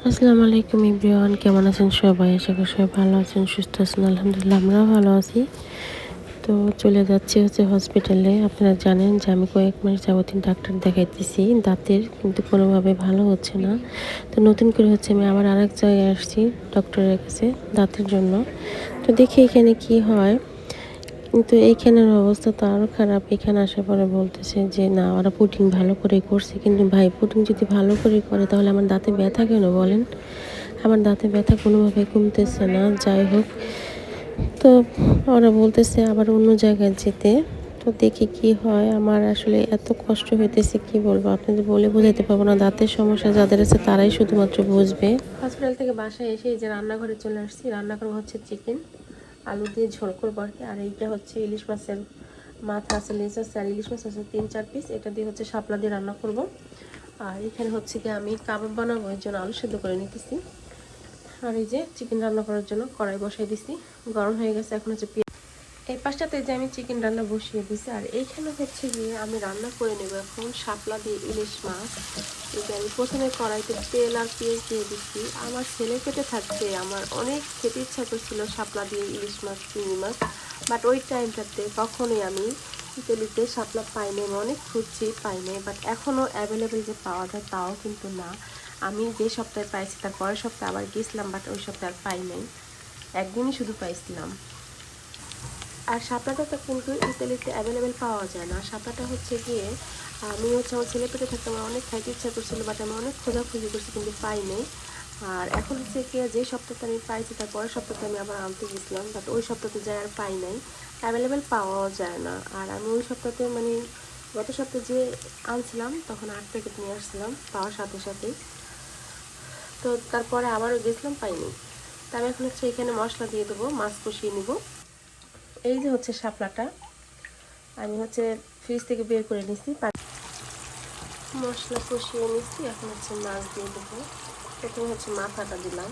আসসালামু আলাইকুম এভরিওয়ান, কেমন আছেন সবাই? আশা করি সবাই ভালো আছেন, সুস্থ আছেন। আলহামদুলিল্লাহ আমরাও ভালো আছি। তো চলে যাচ্ছি হসপিটালে। আপনারা জানেন যে আমি কয়েক মাস যাবতীয় ডাক্তার দেখাইতেছি দাঁতের, কিন্তু কোনোভাবে ভালো হচ্ছে না। তো নতুন করে আমি আবার আরেক জায়গায় আসছি ডক্টরের কাছে দাঁতের জন্য। তো দেখি এখানে কি হয়। কিন্তু এইখানের অবস্থা তো আরও খারাপ। এখানে আসার পরে বলতেছে যে না, ওরা পুটিং ভালো করে করছে। কিন্তু ভাই, পুটিং যদি ভালো করে করে তাহলে আমার দাঁতে ব্যথা কেন বলেন? আমার দাঁতে ব্যথা কোনোভাবে কমতেছে না। যাই হোক, তো ওরা বলতেছে আবার অন্য জায়গায় যেতে। তো দেখি কি হয়। আমার আসলে এত কষ্ট হইতেছে, কি বলবো আপনাদের, বলে বোঝাতে পারবো না। দাঁতের সমস্যা যাদের আছে তারাই শুধুমাত্র বুঝবে। হসপিটাল থেকে বাসায় এসে এই যে রান্নাঘরে চলে আসছি। রান্না করা হচ্ছে চিকেন, আলু দিয়ে ঝোল করবো আর কি। আর এইটা হচ্ছে ইলিশ মাছের মাথা আছে, লেজ আছে, আর ইলিশ মাছ আছে 3-4 পিস। এটা দিয়ে হচ্ছে শাপলা দিয়ে রান্না করব। আর এখানে হচ্ছে কি আমি কাবাব বানাবো, এর জন্য আলু সেদ্ধ করে নিতেছি। আর এই যে চিকেন রান্না করার জন্য কড়াই বসাই দিছি, গরম হয়ে গেছে। এখন হচ্ছে এই পাশটাতে যে আমি চিকেন রান্না বসিয়ে দিছি। আর এইখানে হচ্ছে গিয়ে আমি রান্না করে নেব এখন শাপলা দিয়ে ইলিশ মাছ। এই যে আমি প্রথমে কড়াইতে তেল আর পেঁয়াজ দিয়ে দিচ্ছি। আমার ছেলে পেটে থাকতে আমার অনেক খেতে ইচ্ছা করছিল শাপলা দিয়ে ইলিশ মাছ, চিংড়ি মাছ, বাট ওই টাইমটাতে কখনোই আমি ইতালিতে শাপলা পাইনি। আমি অনেক খুঁজছি, পাইনি। বাট এখনও অ্যাভেলেবেল যে পাওয়া যায় তাও কিন্তু না। আমি যে সপ্তাহে পাইছি তার পরের সপ্তাহে আবার গেছিলাম, বাট ওই সপ্তাহে আর পাই নাই, একদিনই শুধু পাইছিলাম। আর শাপলাটা তো কিন্তু ইতালিতে অ্যাভেলেবেল পাওয়া যায় না। শাপলাটা হচ্ছে গিয়ে আমি আমার ছেলে পেটে থাকতে আমার অনেক খাইতে ইচ্ছা করছিল, বাট আমি অনেক খোঁজাখুঁজি করছি কিন্তু পাই নাই। আর এখন হচ্ছে কি, যে সপ্তাহে আমি পাইছি তার পরের সপ্তাহে আমি আবার আনতে গেছিলাম, বাট ওই সপ্তাহে যাই আর পাই নাই, অ্যাভেলেবেল পাওয়াও যায় না। আর আমি ওই সপ্তাহে মানে গত সপ্তাহে যে আনছিলাম তখন 8 প্যাকেট নিয়ে আসছিলাম পাওয়ার সাথে সাথেই। তো তারপরে আবারও গেছিলাম, পাইনি। তা আমি এখন হচ্ছে এখানে মশলা দিয়ে দেবো, মাছ কষিয়ে নিব। এই যে হচ্ছে শাপলাটা আমি হচ্ছে ফ্রিজ থেকে বের করে নিচ্ছি, মশলা কষিয়ে নিচ্ছি। এখন হচ্ছে মাছ দিয়ে দেবো। প্রথমে হচ্ছে মাথাটা দিলাম।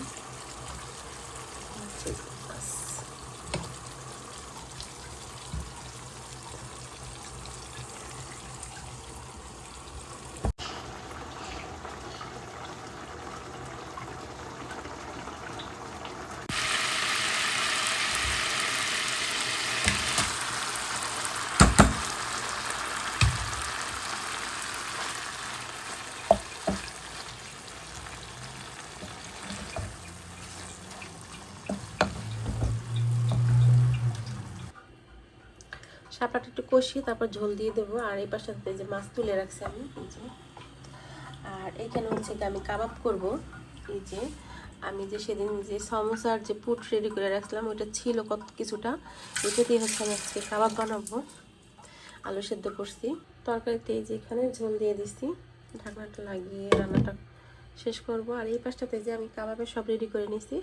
শাপলাটা একটু কষিয়ে তারপর ঝোল দিয়ে দেবো। আর এই পাশটাতে যে মাছ তুলে রাখছি আমি, এই যে। আর এইখানে হচ্ছে কি আমি কাবাব করব। এই যে আমি যে সেদিন যে সমোসার যে পুট রেডি করে রাখছিলাম ওইটা ছিল কত কিছুটা, এটা দিয়ে হচ্ছে আমি আজকে কাবাব বানাবো। আলু সেদ্ধ করছি তরকারিতে, এই যে এখানে ঝোল দিয়ে দিচ্ছি। ঢাকনাটা লাগিয়ে রান্নাটা শেষ করব। আর এই পাশটাতে যে আমি কাবাবের সব রেডি করে নিছি।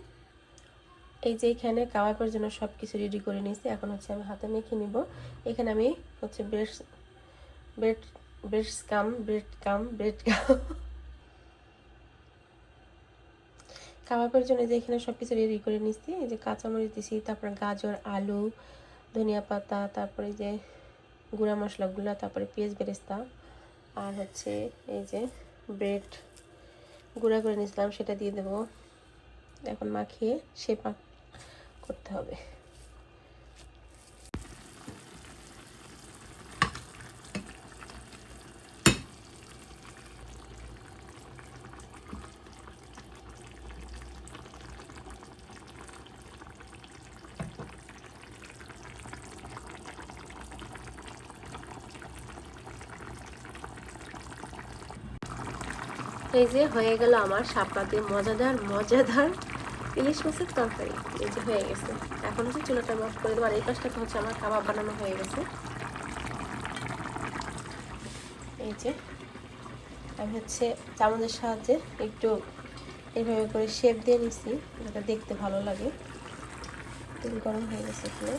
এই যে এখানে কাবাবের জন্য সব কিছু রেডি করে নিয়েছি। এখন হচ্ছে আমি হাতে মেখে নিব। এখানে আমি হচ্ছে ব্রেড ব্রেড ব্রেড কাবাবের জন্য যে এখানে সব কিছু রেডি করে নিচ্ছি। এই যে কাঁচামরিচ দিছি, তারপরে গাজর, আলু, ধনিয়া পাতা, তারপরে যে গুঁড়া মশলাগুলো, তারপরে পেঁয়াজ বেরেস্তা, আর হচ্ছে এই যে ব্রেড গুঁড়া করে নিয়েছিলাম সেটা দিয়ে দেবো। এখন মাখিয়ে শেপ করতে হবে। এই যে হয়ে গেল আমার শাপলা দিয়ে মজাদার মজাদার ইলিশ মাছের তরকারি। এই যে হয়ে গেছে। এখন হচ্ছে চুলাটা অফ করে দেবো। আর এই পাশটাতে হচ্ছে আমার কাবাব বানানো হয়ে গেছে। এই যে আমি হচ্ছে চামচের সাহায্যে একটু এইভাবে করে শেপ দিয়ে নিচ্ছি যাতে দেখতে ভালো লাগে। তেল গরম হয়ে গেছে এখানে।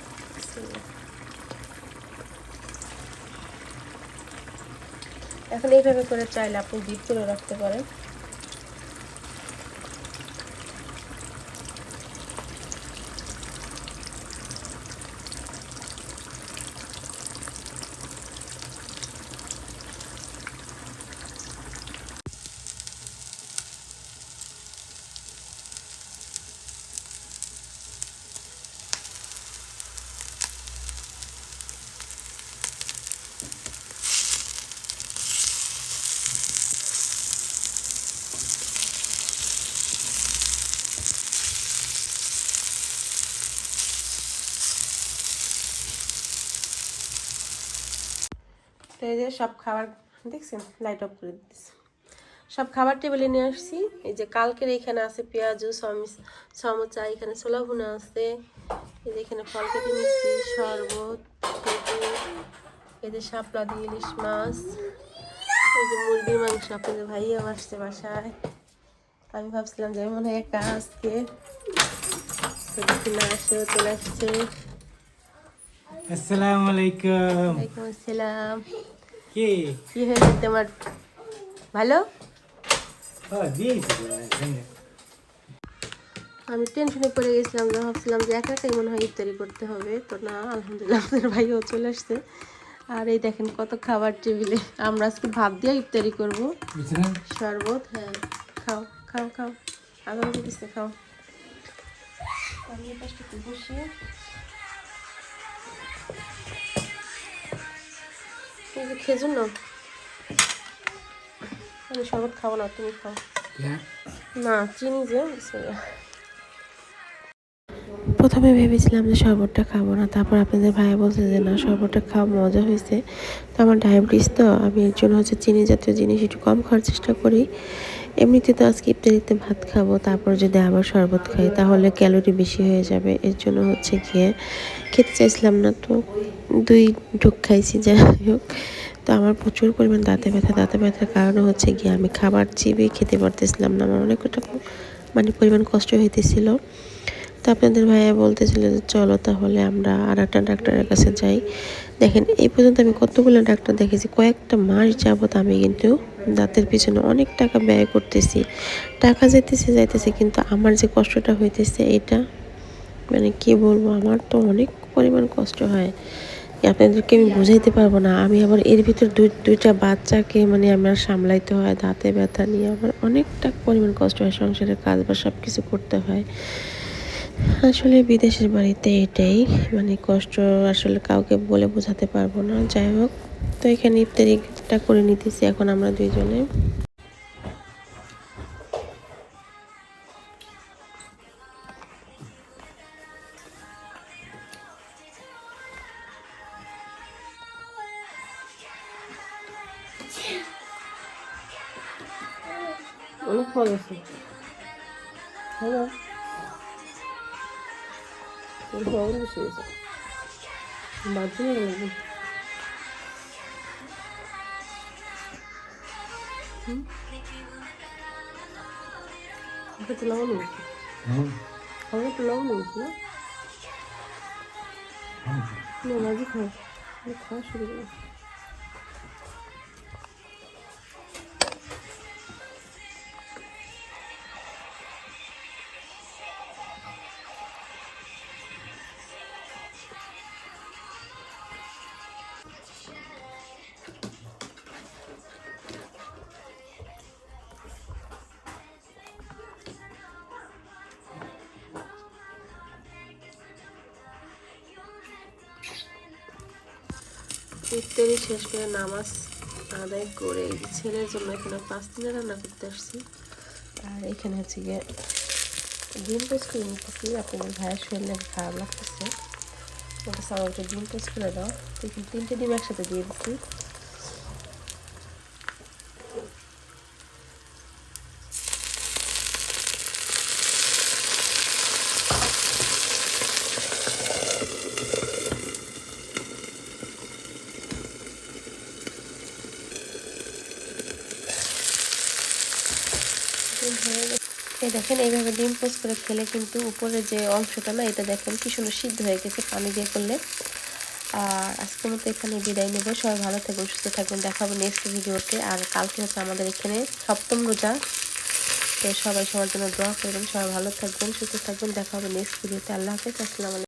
এখন এইভাবে করে চাইলে আপনি ডিপ করে রাখতে পারেন। তো এই যে সব খাবার দেখছেন, লাইট অফ করে দিচ্ছি। সব খাবার টেবিলে নিয়ে আসছি। এই যে কালকের এখানে আছে পেঁয়াজু সমোচা, এখানে ছোলা ভুনা আছে, এই যে এখানে ফল কেটে নিচ্ছি, শরবত, এই যে শাপলা দিয়ে ইলিশ মাছ, এই যে মুরগির মাংস। আপনাদের ভাইয়াও আসছে বাসায়। আমি ভাবছিলাম যে মনে হয় একা আজকে, তো দেখি না আসেও চলে আসছে। আসসালামু আলাইকুম। ওয়ালাইকুম আসসালাম। কি হয়েছে তোমার? ভালো। আমি টেনশনে পড়ে গেছিলাম, যে ভাবছিলাম যে একা একাই মনে হয় ইফতারি করতে হবে, তো না, আলহামদুলিল্লাহ আপনাদের ভাইও চলে আসছে। আর এই দেখেন কত খাবার টেবিলে। আমরা আজকে ভাত দিয়ে ইফতারি করবো। শরবত, হ্যাঁ খাও খাও খাও, আগামী দিচ্ছে খাও। আমি পাশটা বসে এই যে খেজুর নাও। আমি শরবত খাবো না, তুমি খাও। না চিনি যে প্রথমে ভেবেছিলাম যে শরবতটা খাবো না, তারপর আপনাদের ভাইয়া বলছে যে না, শরবতটা খাওয়া মজা হয়েছে। তো আমার ডায়াবেটিস, তো আমি এর জন্য চিনি জাতীয় জিনিস একটু কম খাওয়ার চেষ্টা করি। এমনিতে তো আজকে ইফতারিতে ভাত খাবো, তারপর যদি আবার শরবত খাই তাহলে ক্যালোরি বেশি হয়ে যাবে। এর জন্য গিয়ে খেতে চাইছিলাম না, তো 2 ঢোক খাইছি। যাই হোক, তো আমার প্রচুর পরিমাণ দাঁতে ব্যথার কারণে গিয়ে আমি খাবার চিবিয়ে খেতে পারতেছিলাম না। আমার অনেকটা পরিমাণ কষ্ট হইতেছিল। তো আপনাদের ভাইয়া বলতেছিল যে চলো তাহলে আমরা আর একটা ডাক্তারের কাছে যাই। দেখেন, এই পর্যন্ত আমি কতগুলো ডাক্তার দেখেছি, কয়েকটা মাস যাবত আমি কিন্তু দাঁতের পিছনে অনেক টাকা ব্যয় করতেছি। টাকা যাইতেছে, কিন্তু আমার যে কষ্টটা হইতেছে, এটা কি বলবো, আমার তো অনেক পরিমাণ কষ্ট হয়, আপনাদেরকে আমি বুঝাইতে পারবো না। আমি আবার এর ভিতর দুইটা বাচ্চাকে আমার সামলাইতে হয়, দাঁতে ব্যথা নিয়ে আমার অনেকটা পরিমাণ কষ্ট হয়। সংসারের কাজ বা সব কিছু করতে হয়। আসলে বিদেশের বাড়িতে এটাই কষ্ট, আসলে কাউকে বলে বোঝাতে পারবো না। যাই হোক, তো এখানে ইফতারিটা করে নিতেছি এখন আমরা দুইজনে। অনেক ফল আছে, হ্যালো, ফল বসে গেছে, বাথরুমে গেলাম। একটু লবণ নিয়েছি, আমি একটু লবণ নিয়েছি না, মাঝে খাও, খাওয়া শুরু করো। ইফতারি শেষ করে নামাজ আদায় করে ছেলের জন্য এখানে 5 দিনে রান্না করতে আসছি। আর এখানে গিয়ে ডিম পোস্ট করে নিতেছি। আপনাদের ভাইয়ের শরীরে খারাপ লাগতেছে, ওটা সামানটা ডিম পোস্ট করে দাও। এখানে 3টে ডিম একসাথে দিয়ে দিচ্ছি। এই দেখেন, এইভাবে ডিম পোস্ট করে খেলে কিন্তু উপরে যে অংশটা না, এটা দেখেন কি সুন্দর সিদ্ধ হয়ে গেছে পানি দিয়ে করলে। আর আজকের মতো এখানে বিদায় নেব। সবাই ভালো থাকবেন, সুস্থ থাকবেন, দেখাবো নেক্সট ভিডিওতে। আর কালকে আমাদের এখানে 7ম রোজা, তো সবাই সবার জন্য দোয়া করবেন। সবাই ভালো থাকবেন, সুস্থ থাকবেন, দেখা হবে নেক্সট ভিডিওতে। আল্লাহ হাফেজ, আসসালামু আলাইকুম।